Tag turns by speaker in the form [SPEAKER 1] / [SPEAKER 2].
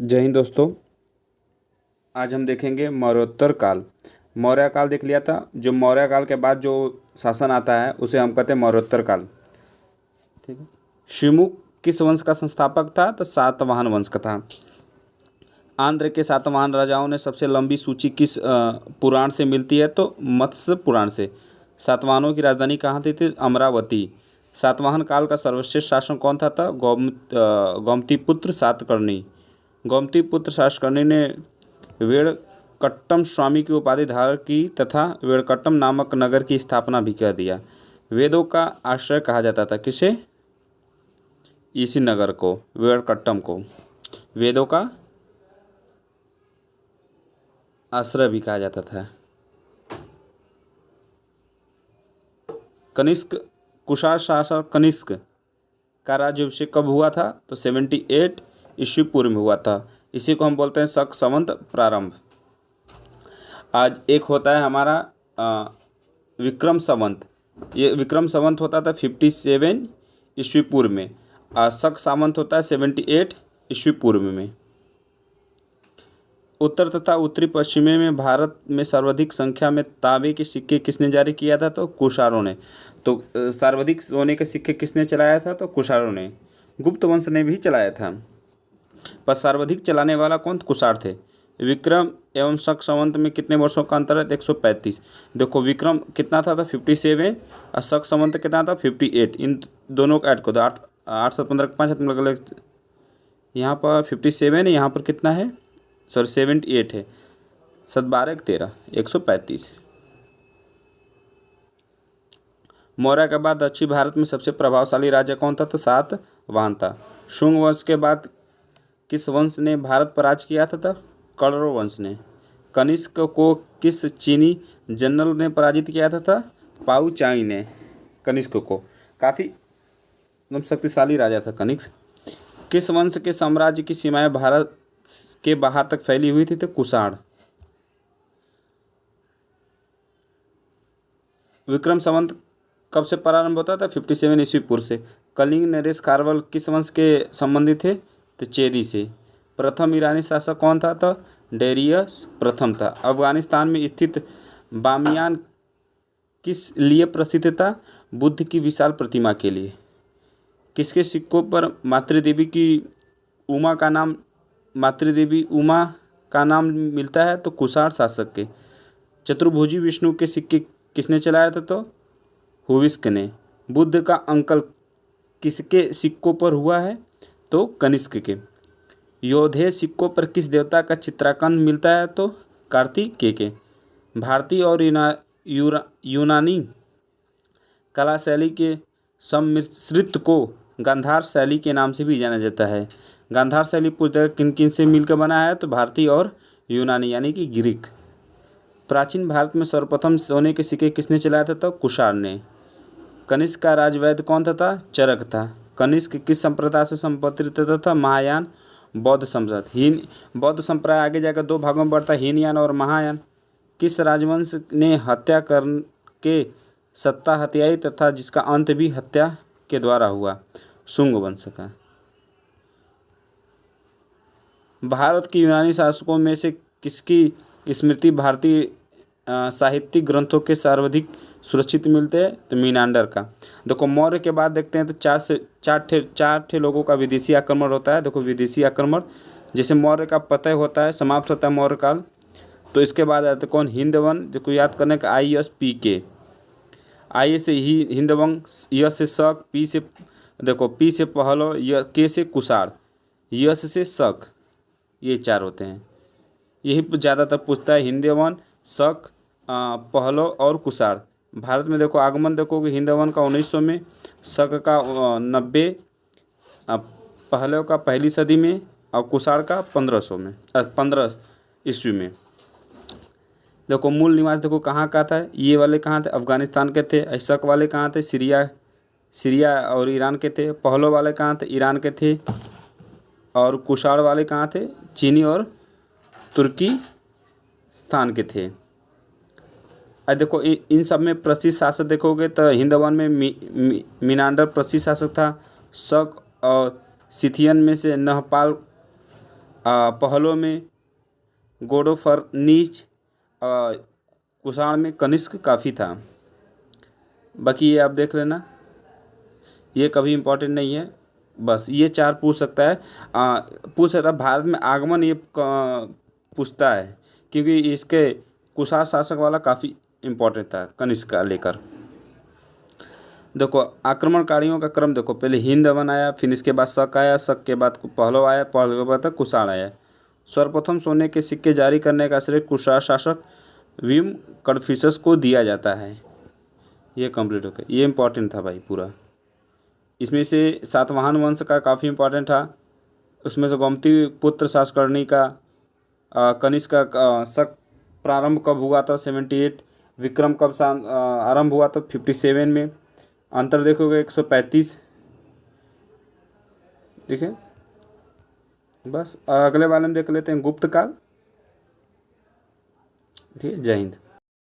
[SPEAKER 1] जय हिंद दोस्तों। आज हम देखेंगे मौर्योत्तर काल। मौर्य काल देख लिया था। जो मौर्य काल के बाद जो शासन आता है उसे हम कहते हैं मौर्योत्तर काल। ठीक है। शिमुक किस वंश का संस्थापक था? तो सातवाहन वंश का था। आंध्र के सातवाहन राजाओं ने सबसे लंबी सूची किस पुराण से मिलती है? तो मत्स्य पुराण से। सातवाहनों की राजधानी कहाँ थी? अमरावती। सातवाहन काल का सर्वश्रेष्ठ शासक कौन था? गोमतीपुत्र सातकर्णी। गोमतीपुत्र सातकर्णी ने वेंकटम स्वामी की उपाधि धारण की तथा वेंकटम नामक नगर की स्थापना भी कर दिया। वेदों का आश्रय कहा जाता था किसे? इसी नगर को, वेंकटम को, वेदों का आश्रय भी कहा जाता था। कनिष्क, कुषाण शासक कनिष्क का राज्याभिषेक कब हुआ था? तो 78 ईस्वी पूर्व में हुआ था। इसी को हम बोलते हैं शक संवत प्रारंभ। आज एक होता है हमारा विक्रम संवत। ये विक्रम संवत होता था 57 ईस्वी पूर्व में, और शक संवत होता है 78 ईस्वी पूर्व में। उत्तर तथा उत्तरी पश्चिमी में भारत में सर्वाधिक संख्या में तांबे के सिक्के किसने जारी किया था? तो कुषाणों ने। तो सर्वाधिक सोने के सिक्के किसने चलाया था? तो कुषाणों ने। गुप्त वंश ने भी चलाया था, पर सर्वाधिक चलाने वाला कौन? कुषाण थे। विक्रम एवं शक संवत में कितने वर्षों का अंतर है? 135। देखो विक्रम कितना था? तो 57, और शक संवत कितना था? 58। इन दोनों को ऐड कर दो। 8 8 7 15 5 यहाँ पर 57 है, यहाँ पर कितना है? सॉरी 78 है। 7 12 13 135। मौर्य के बाद दक्षिण भारत में सबसे प्रभावशाली राजा कौन था? तो सातवाहन था। शुंग वंश के बाद किस वंश ने भारत पर राज किया था? तो कौरव वंश ने। कनिष्क को किस चीनी जनरल ने पराजित किया था? पाऊ चाई ने कनिष्क को। काफ़ी एकदम शक्तिशाली राजा था कनिष्क। किस वंश के साम्राज्य की सीमाएं भारत के बाहर तक फैली हुई थी? तो कुषाण। विक्रम संवत कब से प्रारंभ होता था? 57 ईस्वी पूर्व से। कलिंग नरेश खारवल किस वंश के संबंधित थे? तो चेदी से। प्रथम ईरानी शासक कौन था? तो डेरियस प्रथम था। अफगानिस्तान में स्थित बामियान किस लिए प्रसिद्ध था? बुद्ध की विशाल प्रतिमा के लिए। किसके सिक्कों पर मातृदेवी उमा का नाम मिलता है? तो कुषाण शासक के। चतुर्भुजी विष्णु के सिक्के किसने चलाया था? तो हुविस्क ने। बुद्ध का अंकल किसके सिक्कों पर हुआ है? तो कनिष्क के। योधेय सिक्कों पर किस देवता का चित्रांकन मिलता है? तो कार्तिकेय के। भारतीय और यूनानी कला शैली के सम्मिश्रित को गांधार शैली के नाम से भी जाना जाता है। गांधार शैली पूरी तरह किन किन से मिलकर बना है? तो भारतीय और यूनानी यानी कि ग्रीक। प्राचीन भारत में सर्वप्रथम सोने के सिक्के किसने चलाया था? तो कुषाण ने। कनिष्क का राजवैद्य कौन था? चरक था। कनिष्क किस संप्रदाय से संपत्ति था? महायान बौद्ध संप्रदाय। बौद्ध संप्रदाय आगे जाकर दो भागों में बढ़ता है, हीनयान और महायान। किस राजवंश ने हत्या करके सत्ता हत्याई तथा जिसका अंत भी हत्या के द्वारा हुआ? शुंग वंश का। भारत के यूनानी शासकों में से किसकी स्मृति भारतीय साहित्यिक ग्रंथों के सर्वाधिक सुरक्षित मिलते हैं? तो मीनांडर का। देखो मौर्य के बाद देखते हैं तो चार ठे लोगों का विदेशी आक्रमण होता है। देखो विदेशी आक्रमण जैसे मौर्य का पतय होता है, समाप्त होता है मौर्य काल, तो इसके बाद आते कौन? हिंदवन। देखो याद करने का ISPK। आई से ही हिंदवंग, यश से शक, पी से देखो पी से पहलो, के से कुषाण, यश से शक। ये चार होते हैं। यही ज़्यादातर पूछता है, हिंदवन, शक, पहलो और कुषाण। भारत में देखो आगमन देखो कि हिंदवन का 1900 में, शक का 90, पहलो का पहली सदी में, और कुषाण का 1500 में, 15 ईस्वी में। देखो मूल निवास देखो कहाँ का था? ये वाले कहाँ थे? अफगानिस्तान के थे। शक वाले कहाँ थे? सीरिया और ईरान के थे। पहलो वाले कहाँ थे? ईरान के थे। और कुषाण वाले कहाँ थे? चीनी और तुर्की स्थान के थे। अब देखो इन सब में प्रसिद्ध शासक देखोगे तो हिंदवन में मीनांडर प्रसिद्ध शासक था। शक और सिथियन में से नहपाल पहलों में गोडोफरनीज, कुषाण में कनिष्क काफ़ी था। बाकी ये आप देख लेना, ये कभी इम्पोर्टेंट नहीं है, बस ये 4 पूछ सकता है। पूछ सकता है भारत में आगमन, ये पूछता है क्योंकि इसके कुषाण शासक वाला काफ़ी इम्पोर्टेंट था कनिष्क का लेकर। देखो आक्रमणकारियों का क्रम देखो, पहले हिंदवन आया, फिर इसके बाद शक आया, शक के बाद पहलव आया, पहलव के बाद कुषाण आया। सर्वप्रथम सोने के सिक्के जारी करने का श्रेय कुषाण शासक विम कडफिसस को दिया जाता है। ये कंप्लीट हो गया, ये इंपॉर्टेंट था भाई पूरा। इसमें से सातवाहन वंश का काफ़ी इंपॉर्टेंट था, उसमें से गोमती पुत्र शासकर्णी का, कनिष्क का शक प्रारंभ कब हुआ था 78, विक्रम कब आरंभ हुआ था 57 में, अंतर देखोगे 135। ठीक है, बस अगले वाले में देख लेते हैं गुप्त काल। ठीक है, जय हिंद।